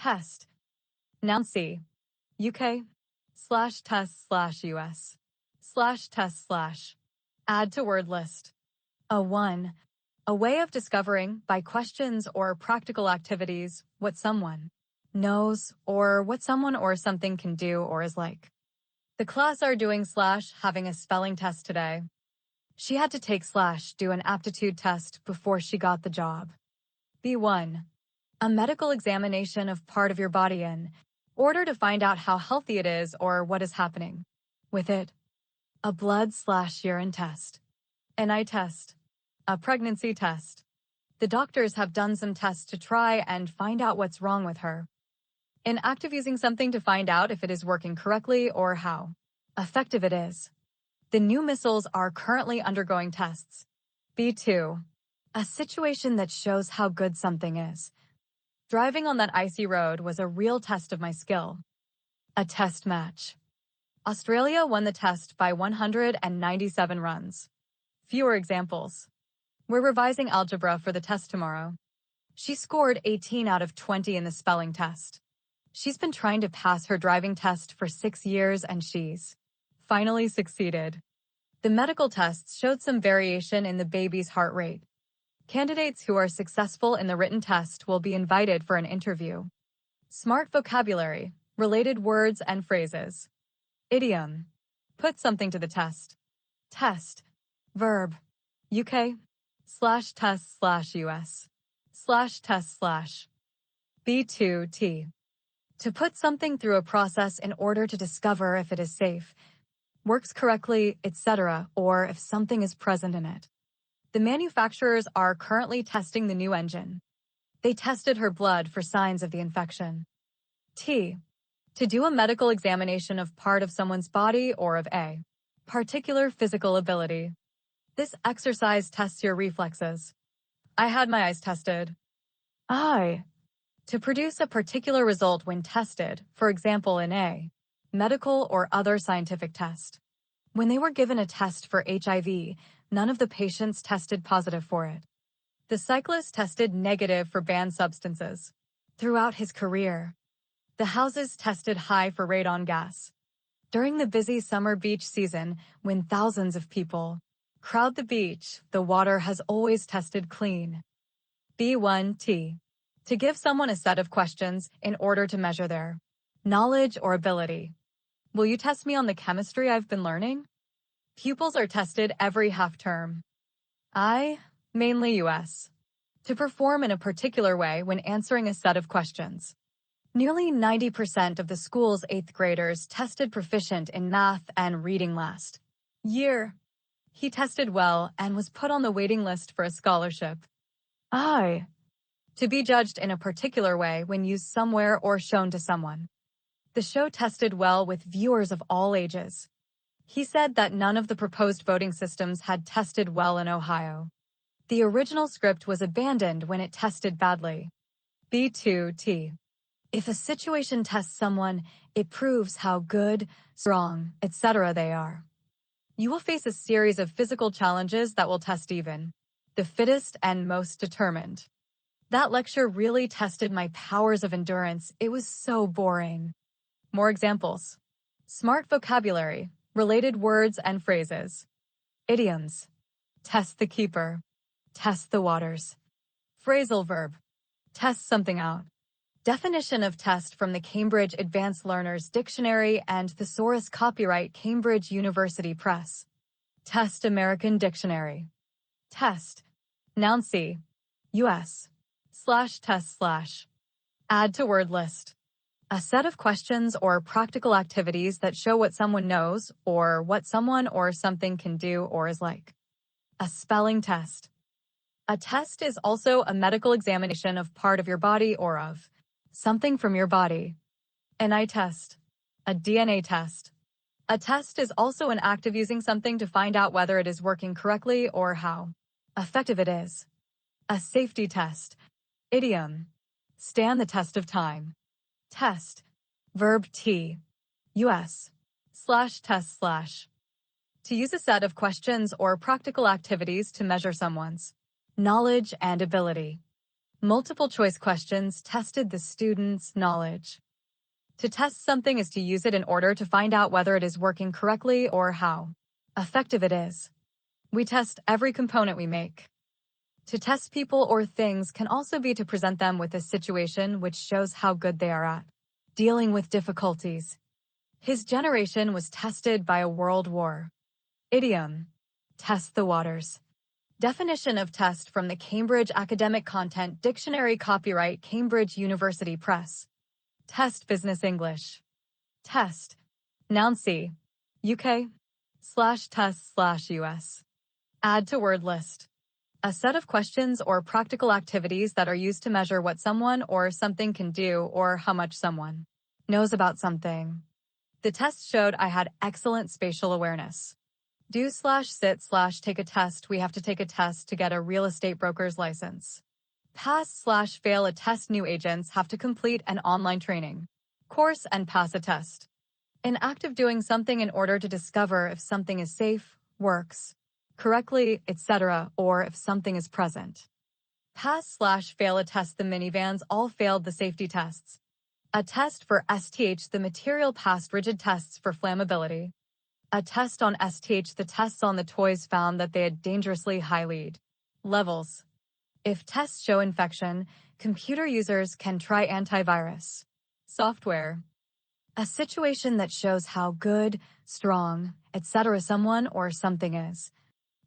Test. Noun C. UK. /test/US. /test/. Add to word list. A1. A way of discovering, by questions or practical activities, what someone knows or what someone or something can do or is like. The class are doing / having a spelling test today. She had to take / do an aptitude test before she got the job. B1. A medical examination of part of your body in order to find out how healthy it is or what is happening with it. A blood/urine test. An eye test. A pregnancy test. The doctors have done some tests to try and find out what's wrong with her. An act of using something to find out if it is working correctly or how effective it is. The new missiles are currently undergoing tests. B2. A situation that shows how good something is. Driving on that icy road was a real test of my skill. A test match. Australia won the test by 197 runs. Fewer examples. We're revising algebra for the test tomorrow. She scored 18 out of 20 in the spelling test. She's been trying to pass her driving test for 6 years and she's finally succeeded. The medical tests showed some variation in the baby's heart rate. Candidates who are successful in the written test will be invited for an interview. Smart vocabulary, related words and phrases. Idiom. Put something to the test. Test. Verb. UK. /test/US. /test/. B2T. To put something through a process in order to discover if it is safe, works correctly, etc., or if something is present in it. The manufacturers are currently testing the new engine. They tested her blood for signs of the infection. T. To do a medical examination of part of someone's body or of a particular physical ability. This exercise tests your reflexes. I had my eyes tested. I. To produce a particular result when tested, for example in a medical or other scientific test. When they were given a test for HIV, none of the patients tested positive for it. The cyclist tested negative for banned substances. Throughout his career, the houses tested high for radon gas. During the busy summer beach season, when thousands of people crowd the beach, the water has always tested clean. B1T. To give someone a set of questions in order to measure their knowledge or ability. Will you test me on the chemistry I've been learning? Pupils are tested every half term. I, mainly US. To perform in a particular way when answering a set of questions. Nearly 90% of the school's 8th graders tested proficient in math and reading last year. He tested well and was put on the waiting list for a scholarship. I. To be judged in a particular way when used somewhere or shown to someone. The show tested well with viewers of all ages. He said that none of the proposed voting systems had tested well in Ohio. The original script was abandoned when it tested badly. B2T. If a situation tests someone, it proves how good, strong, etc. they are. You will face a series of physical challenges that will test even the fittest and most determined. That lecture really tested my powers of endurance. It was so boring. More examples. Smart vocabulary, related words and phrases. Idioms. Test the keeper. Test the waters. Phrasal verb. Test something out. Definition of test from the Cambridge Advanced Learners Dictionary and Thesaurus Copyright Cambridge University Press. Test American Dictionary. Test. Noun C. US. /test/. Add to word list. A set of questions or practical activities that show what someone knows or what someone or something can do or is like. A spelling test. A test is also a medical examination of part of your body or of something from your body. An eye test. A DNA test. A test is also an act of using something to find out whether it is working correctly or how effective it is. A safety test. Idiom. Stand the test of time. Test. Verb T. US. /test/. To use a set of questions or practical activities to measure someone's knowledge and ability. Multiple choice questions tested the students' knowledge. To test something is to use it in order to find out whether it is working correctly or how effective it is. We test every component we make. To test people or things can also be to present them with a situation which shows how good they are at dealing with difficulties. His generation was tested by a world war. Idiom. Test the waters. Definition of test from the Cambridge Academic Content Dictionary, copyright Cambridge University Press. Test Business English. Test. Noun C. UK/test/US. Add to word list. A set of questions or practical activities that are used to measure what someone or something can do or how much someone knows about something. The test showed I had excellent spatial awareness. Do/sit/take a test. We have to take a test to get a real estate broker's license. Pass/fail a test. New agents have to complete an online training course and pass a test. An act of doing something in order to discover if something is safe, works correctly, etc., or if something is present. Pass/fail a test. The minivans all failed the safety tests. A test for STH. The material passed rigid tests for flammability. A test on STH. The tests on the toys found that they had dangerously high lead levels. If tests show infection, computer users can try antivirus software. A situation that shows how good, strong, etc. someone or something is.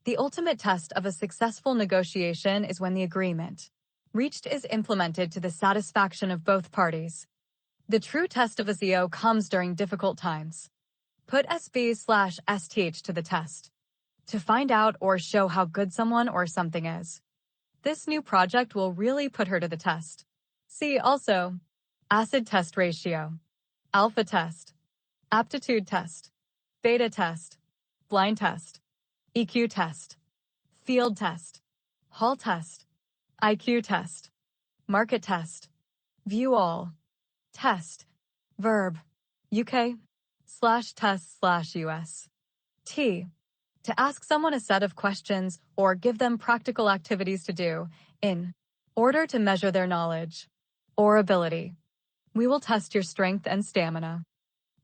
The ultimate test of a successful negotiation is when the agreement reached is implemented to the satisfaction of both parties. The true test of a CEO comes during difficult times. Put SB/STH to the test to find out or show how good someone or something is. This new project will really put her to the test. See also acid test ratio, alpha test, aptitude test, beta test, blind test, EQ test, field test, hall test, IQ test, market test, view all, test, verb, UK/test/US. T. To ask someone a set of questions or give them practical activities to do in order to measure their knowledge or ability. We will test your strength and stamina.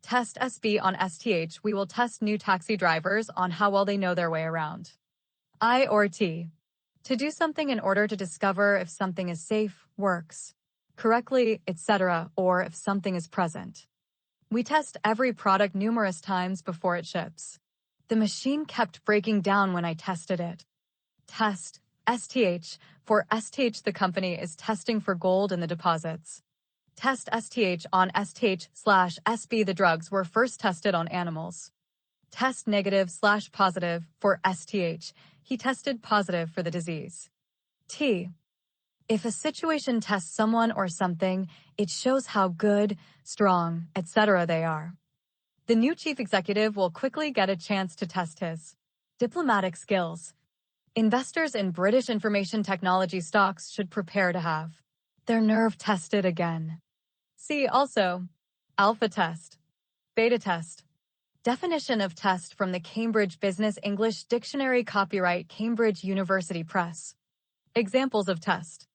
Test SB on STH. We will test new taxi drivers on how well they know their way around. I or T. To do something in order to discover if something is safe, works correctly, etc., or if something is present. We test every product numerous times before it ships. The machine kept breaking down when I tested it. Test STH. For STH, the company is testing for gold in the deposits. Test STH on STH/SB. The drugs were first tested on animals. Test negative/positive for STH. He tested positive for the disease. T. If a situation tests someone or something, it shows how good, strong, etc. they are. The new chief executive will quickly get a chance to test his diplomatic skills. Investors in British information technology stocks should prepare to have their nerve tested again. See also alpha test, beta test. Definition of test from the Cambridge Business English Dictionary, copyright Cambridge University Press. Examples of test.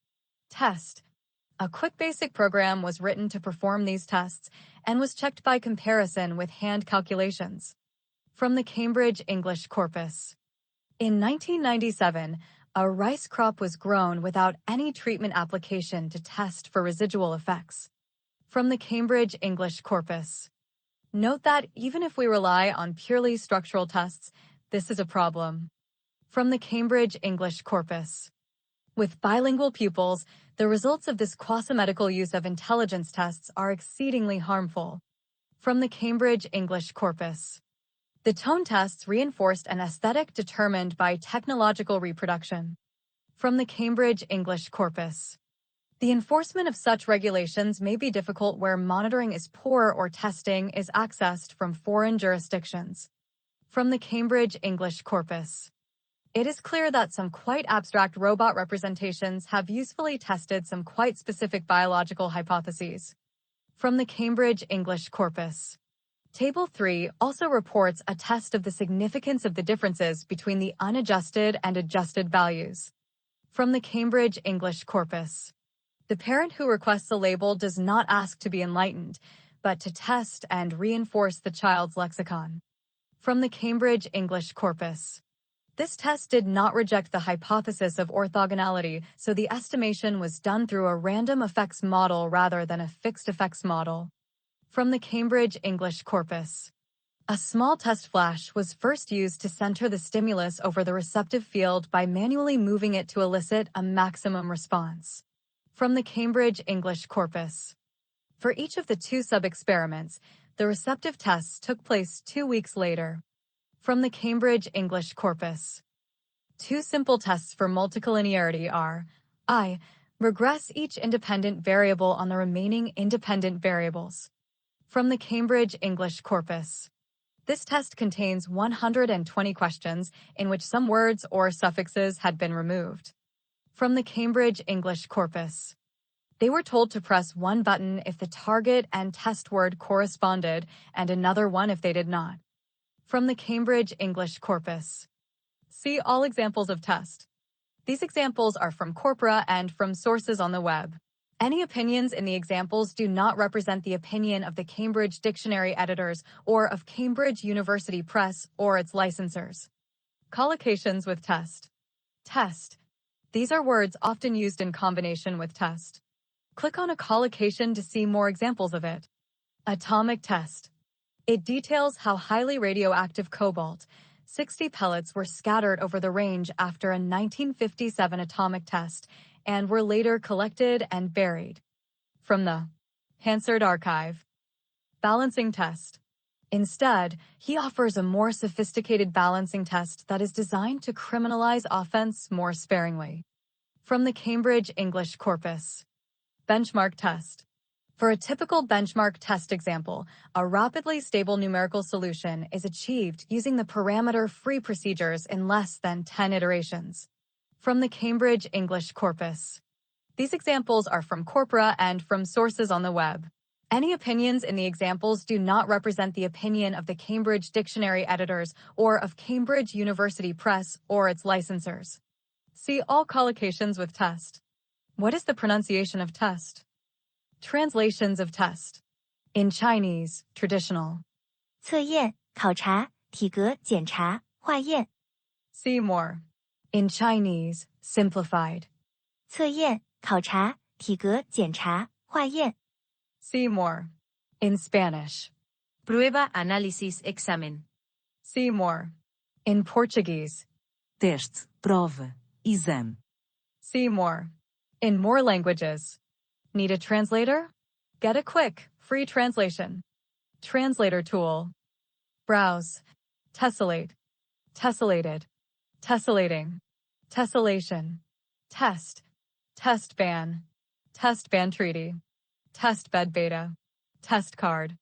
Test. A quick basic program was written to perform these tests and was checked by comparison with hand calculations. From the Cambridge English Corpus. In 1997, a rice crop was grown without any treatment application to test for residual effects. From the Cambridge English Corpus. Note that even if we rely on purely structural tests, this is a problem. From the Cambridge English Corpus. With bilingual pupils, the results of this quasi-medical use of intelligence tests are exceedingly harmful. From the Cambridge English Corpus. The tone tests reinforced an aesthetic determined by technological reproduction. From the Cambridge English Corpus. The enforcement of such regulations may be difficult where monitoring is poor or testing is accessed from foreign jurisdictions. From the Cambridge English Corpus. It is clear that some quite abstract robot representations have usefully tested some quite specific biological hypotheses. From the Cambridge English Corpus. Table 3 also reports a test of the significance of the differences between the unadjusted and adjusted values. From the Cambridge English Corpus. The parent who requests a label does not ask to be enlightened, but to test and reinforce the child's lexicon. From the Cambridge English Corpus. This test did not reject the hypothesis of orthogonality, so the estimation was done through a random effects model rather than a fixed effects model. From the Cambridge English Corpus. A small test flash was first used to center the stimulus over the receptive field by manually moving it to elicit a maximum response. From the Cambridge English Corpus. For each of the two sub-experiments, the receptive tests took place 2 weeks later. From the Cambridge English Corpus. Two simple tests for multicollinearity are I. Regress each independent variable on the remaining independent variables. From the Cambridge English Corpus. This test contains 120 questions in which some words or suffixes had been removed. From the Cambridge English Corpus. They were told to press one button if the target and test word corresponded and another one if they did not. From the Cambridge English Corpus. See all examples of test. These examples are from corpora and from sources on the web. Any opinions in the examples do not represent the opinion of the Cambridge Dictionary editors or of Cambridge University Press or its licensors. Collocations with test. Test. These are words often used in combination with test. Click on a collocation to see more examples of it. Atomic test. It details how highly radioactive cobalt, 60 pellets were scattered over the range after a 1957 atomic test and were later collected and buried. From the Hansard Archive. Balancing test. Instead, he offers a more sophisticated balancing test that is designed to criminalize offense more sparingly. From the Cambridge English Corpus. Benchmark test. For a typical benchmark test example, a rapidly stable numerical solution is achieved using the parameter-free procedures in less than 10 iterations. From the Cambridge English Corpus. These examples are from corpora and from sources on the web. Any opinions in the examples do not represent the opinion of the Cambridge Dictionary editors or of Cambridge University Press or its licensors. See all collocations with test. What is the pronunciation of test? Translations of test. In Chinese, traditional. 测验、考察、体格检查、化验。 See more. In Chinese, simplified. 测验、考察、体格检查、化验。 See more. In Spanish. Prueba, análisis, examen. See more. In Portuguese. Teste, prova, exame. See more. In more languages. Need a translator? Get a quick, free translation. Translator tool. Browse. Tessellate. Tessellated. Tessellating. Tessellation. Test. Test ban. Test ban treaty. Test bed beta. Test card.